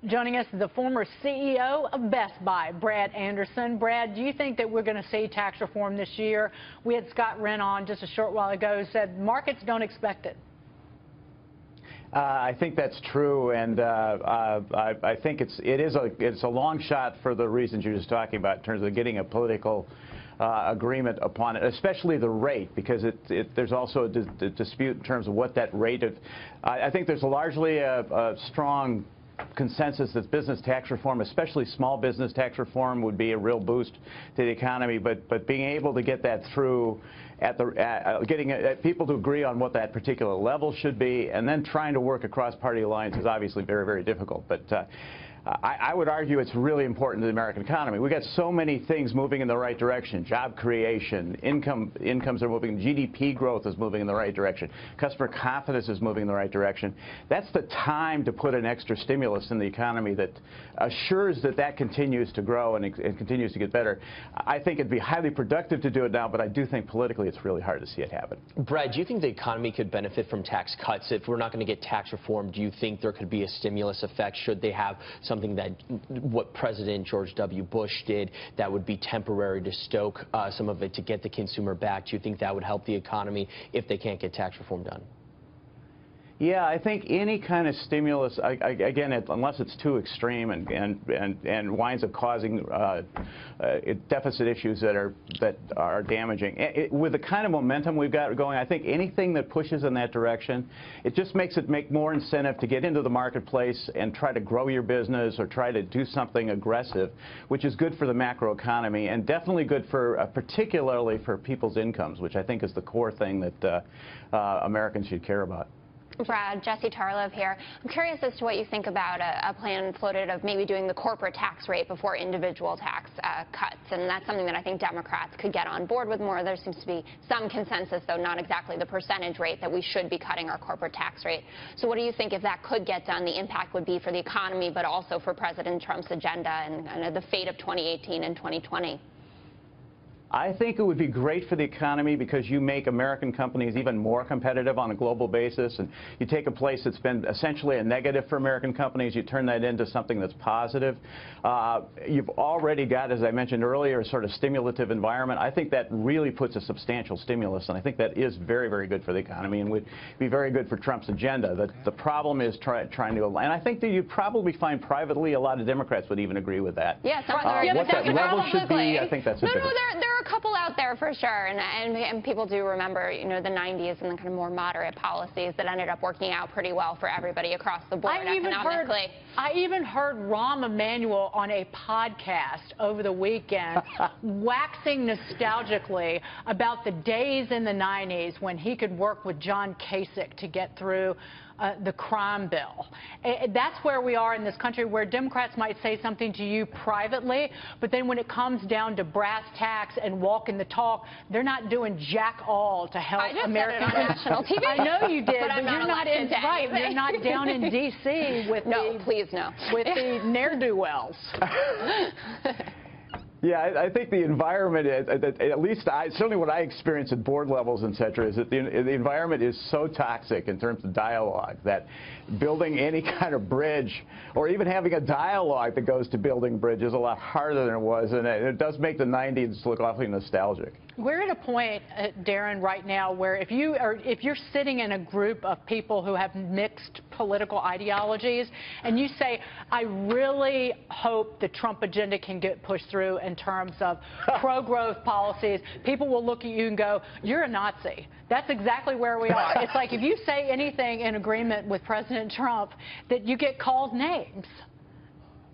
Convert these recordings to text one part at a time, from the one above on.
Joining us is the former CEO of Best Buy, Brad Anderson. Brad, do you think that we're going to see tax reform this year? We had Scott Wren on just a short while ago who said markets don't expect it. I think that's true, and I think it's a long shot for the reasons you're just talking about in terms of getting a political agreement upon it, especially the rate, because there's also a dispute in terms of what that rate of. I think there's largely a strong consensus that business tax reform, especially small business tax reform, would be a real boost to the economy. But being able to get that through getting people to agree on what that particular level should be, and then trying to work across party lines is obviously very, very difficult. But I would argue it's really important to the American economy. We've got so many things moving in the right direction. Job creation, incomes are moving, GDP growth is moving in the right direction, customer confidence is moving in the right direction. That's the time to put an extra stimulus in the economy that assures that continues to grow and continues to get better. I think it'd be highly productive to do it now, but I do think politically it's really hard to see it happen. Brad, do you think the economy could benefit from tax cuts? If we're not going to get tax reform, do you think there could be a stimulus effect should they have something that what President George W. Bush did that would be temporary to stoke some of it to get the consumer back? Do you think that would help the economy if they can't get tax reform done? Yeah, I think any kind of stimulus, again, unless it's too extreme and winds up causing deficit issues that are damaging. With the kind of momentum we've got going, I think anything that pushes in that direction, it just makes it make more incentive to get into the marketplace and try to grow your business or try to do something aggressive, which is good for the macro economy and definitely good for, particularly for people's incomes, which I think is the core thing that Americans should care about. Brad, Jesse Tarlov here. I'm curious as to what you think about a plan floated of maybe doing the corporate tax rate before individual tax cuts. And that's something that I think Democrats could get on board with more. There seems to be some consensus, though not exactly the percentage rate, that we should be cutting our corporate tax rate. So what do you think, if that could get done, the impact would be for the economy, but also for President Trump's agenda and the fate of 2018 and 2020? I think it would be great for the economy because you make American companies even more competitive on a global basis, and you take a place that's been essentially a negative for American companies, you turn that into something that's positive. You've already got, as I mentioned earlier, a sort of stimulative environment. I think that really puts a substantial stimulus, and I think that is very, very good for the economy and would be very good for Trump's agenda. The problem is trying to, and I think that you'd probably find privately a lot of Democrats would even agree with that. Yes, what that level should be, I think that's a there are a couple out there for sure, and people do remember, you know, the 90s and the kind of more moderate policies that ended up working out pretty well for everybody across the board economically. I even heard Rahm Emanuel on a podcast over the weekend waxing nostalgically about the days in the 90s when he could work with John Kasich to get through the crime bill. That's where we are in this country, where Democrats might say something to you privately, but then when it comes down to brass tacks and walking the talk, they're not doing jack all to help Americans. I just said it on national TV. I know you did, but you're not in right. You're not down in D.C. with with the ne'er-do-wells. Yeah, I think the environment, at least certainly what I experience at board levels, et cetera, is that the environment is so toxic in terms of dialogue that building any kind of bridge or even having a dialogue that goes to building bridge is a lot harder than it was, and it does make the 90s look awfully nostalgic. We're at a point, Darren, right now where if you're sitting in a group of people who have mixed political ideologies and you say, I really hope the Trump agenda can get pushed through in terms of pro-growth policies, people will look at you and go, you're a Nazi. That's exactly where we are. It's like if you say anything in agreement with President Trump, that you get called names.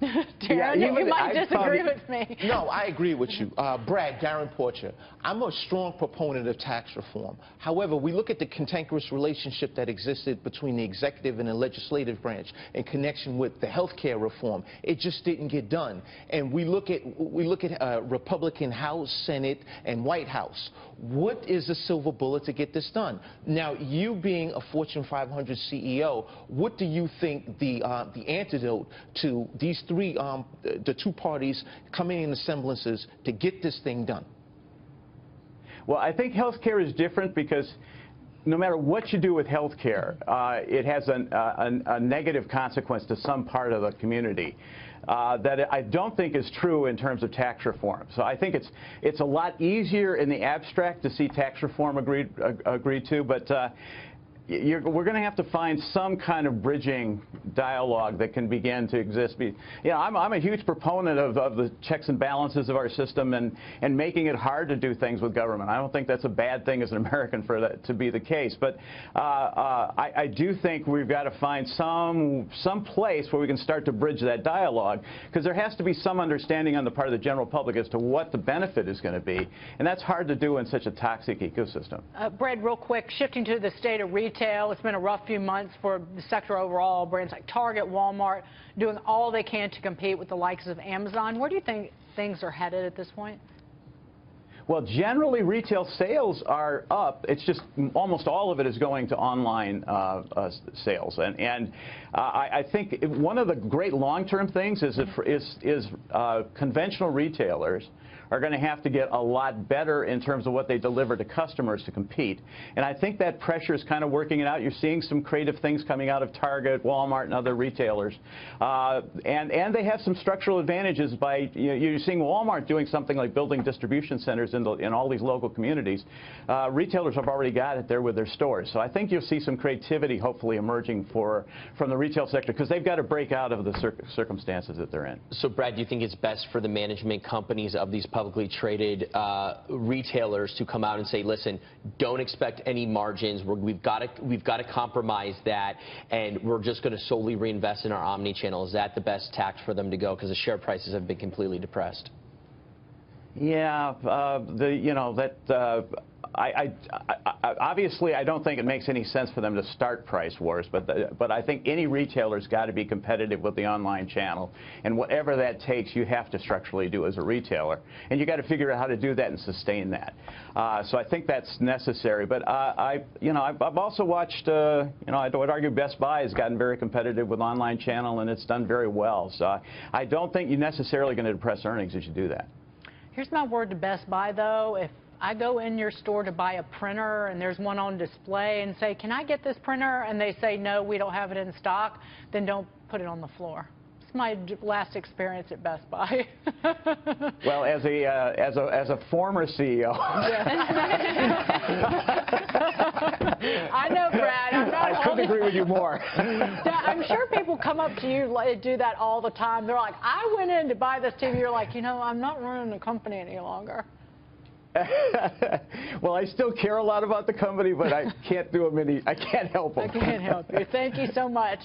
Darren, you might disagree with me. No, I agree with you. Brad, Darren Porcher, I'm a strong proponent of tax reform. However, we look at the cantankerous relationship that existed between the executive and the legislative branch in connection with the health care reform. It just didn't get done. And we look at Republican House, Senate, and White House. What is the silver bullet to get this done? Now, you being a Fortune 500 CEO, what do you think the antidote to these the two parties coming in semblances to get this thing done? Well, I think health care is different because no matter what you do with health care, it has a negative consequence to some part of the community. That I don't think is true in terms of tax reform. So I think it's a lot easier in the abstract to see tax reform agreed to, but we're going to have to find some kind of bridging dialogue that can begin to exist. You know, I'm a huge proponent of the checks and balances of our system and making it hard to do things with government. I don't think that's a bad thing as an American for that to be the case. But I do think we've got to find some place where we can start to bridge that dialogue, because there has to be some understanding on the part of the general public as to what the benefit is going to be, and that's hard to do in such a toxic ecosystem. Brad, real quick, shifting to the state of retail, it's been a rough few months for the sector overall. Brands like Target, Walmart, doing all they can to compete with the likes of Amazon. Where do you think things are headed at this point? Well, generally, retail sales are up. It's just almost all of it is going to online sales. And I think one of the great long-term things is conventional retailers are going to have to get a lot better in terms of what they deliver to customers to compete. And I think that pressure is kind of working it out. You're seeing some creative things coming out of Target, Walmart, and other retailers. And they have some structural advantages by, you're seeing Walmart doing something like building distribution centers in all these local communities. Retailers have already got it there with their stores. So I think you'll see some creativity hopefully emerging from the retail sector, because they've got to break out of the circumstances that they're in. So, Brad, do you think it's best for the management companies of these publicly traded retailers to come out and say, listen, don't expect any margins, we've got to compromise that, and we're just going to solely reinvest in our omni-channel? Is that the best tact for them to go, because the share prices have been completely depressed? Yeah, obviously, I don't think it makes any sense for them to start price wars, but I think any retailer's got to be competitive with the online channel, and whatever that takes, you have to structurally do as a retailer, and you got to figure out how to do that and sustain that. So I think that's necessary. But I've also watched, I would argue Best Buy has gotten very competitive with online channel, and it's done very well. So I don't think you're necessarily going to depress earnings as you do that. Here's my word to Best Buy, though. If I go in your store to buy a printer and there's one on display and say, can I get this printer? And they say, no, we don't have it in stock, then don't put it on the floor. It's my last experience at Best Buy. Well, as a former CEO. I know, Brad. I couldn't agree with you more. I'm sure people come up to you do that all the time. They're like, I went in to buy this TV. You're like, I'm not running the company any longer. Well, I still care a lot about the company, but I can't do them I can't help them. I can't help you. Thank you so much.